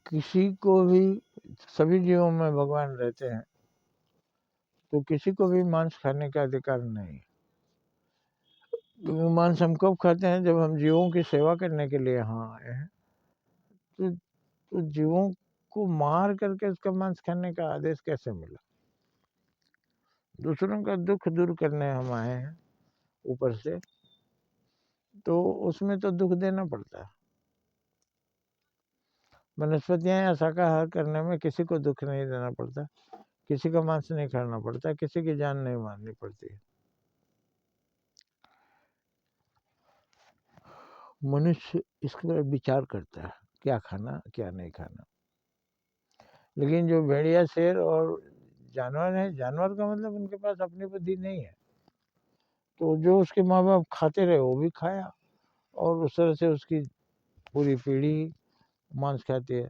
किसी को भी, सभी जीवों में भगवान रहते हैं, तो किसी को भी मांस खाने का अधिकार नहीं। क्योंकि मांस हम कब खाते हैं? जब हम जीवों की सेवा करने के लिए यहाँ आए हैं। तो जीवों को मार करके उसका मांस खाने का आदेश कैसे मिला? दूसरों का दुख दूर करने हम आए हैं ऊपर से, तो उसमें तो दुख देना पड़ता है। वनस्पतियाँ या शाकाहार करने में किसी को दुख नहीं देना पड़ता, किसी का मांस नहीं खाना पड़ता, किसी की जान नहीं मारनी पड़ती। मनुष्य इसके पर विचार करता है क्या खाना क्या नहीं खाना। लेकिन जो भेड़िया, शेर और जानवर है, जानवर का मतलब उनके पास अपनी बुद्धि नहीं है, तो जो उसके माँ बाप खाते रहे वो भी खाया, और उस तरह से उसकी पूरी पीढ़ी मांस खाती है।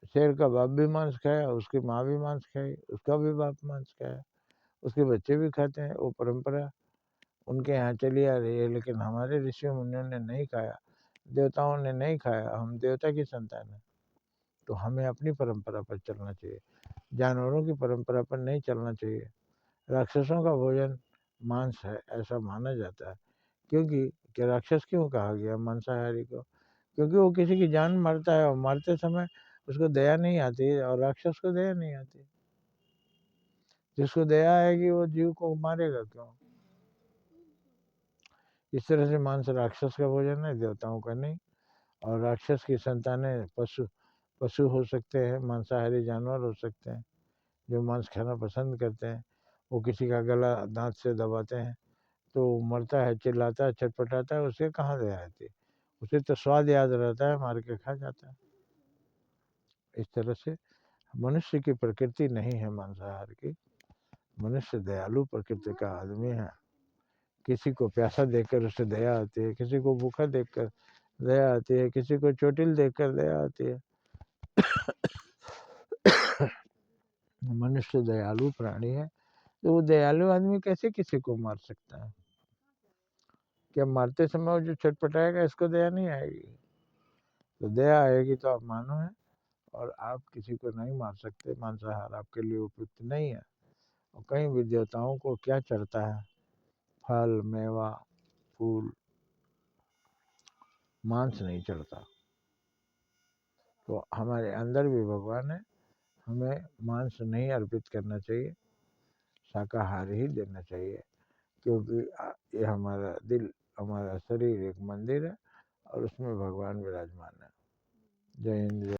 शेर का बाप भी मांस खाया, उसकी माँ भी मांस खाई, उसका भी बाप मांस खाया, उसके बच्चे भी खाते हैं। वो परंपरा उनके यहाँ चली आ रही है। लेकिन हमारे ऋषि मुनियों ने नहीं खाया, देवताओं ने नहीं खाया। हम देवता की संतान है, तो हमें अपनी परंपरा पर चलना चाहिए, जानवरों की परंपरा पर नहीं चलना चाहिए। राक्षसों का भोजन मांस है ऐसा माना जाता है। क्योंकि कि राक्षस क्यों कहा गया मांसाहारी को? क्योंकि वो किसी की जान मारता है, और मारते समय उसको दया नहीं आती, और राक्षस को दया नहीं आती। जिसको दया आएगी वो जीव को मारेगा क्यों? इस तरह से मांस राक्षस का भोजन है, देवताओं का नहीं। और राक्षस की संतानें पशु हो सकते हैं, मांसाहारी जानवर हो सकते हैं, जो मांस खाना पसंद करते हैं। वो किसी का गला दांत से दबाते हैं तो मरता है, चिल्लाता है, छटपटाता है, उसे कहाँ दया आती है? उसे तो स्वाद याद रहता है, मार के खा जाता है। इस तरह से मनुष्य की प्रकृति नहीं है मांसाहार की। मनुष्य दयालु प्रकृति का आदमी है। किसी को प्यासा देखकर उसे दया आती है, किसी को भूखा देखकर दया आती है, किसी को चोटिल देखकर दया आती है। मनुष्य दयालु प्राणी है, तो वो दयालु आदमी कैसे किसी को मार सकता है? क्या मारते समय वो जो छटपटाएगा, इसको दया नहीं आएगी? तो दया आएगी तो आप मानो है, और आप किसी को नहीं मार सकते। मांसाहार आपके लिए उपयुक्त नहीं है। और कहीं भी देवताओं को क्या चढ़ता है? फल, मेवा, फूल, मांस नहीं चढ़ता। तो हमारे अंदर भी भगवान है, हमें मांस नहीं अर्पित करना चाहिए, शाकाहार ही देना चाहिए। क्योंकि ये हमारा दिल, हमारा शरीर एक मंदिर है, और उसमें भगवान विराजमान है। जय हिंद।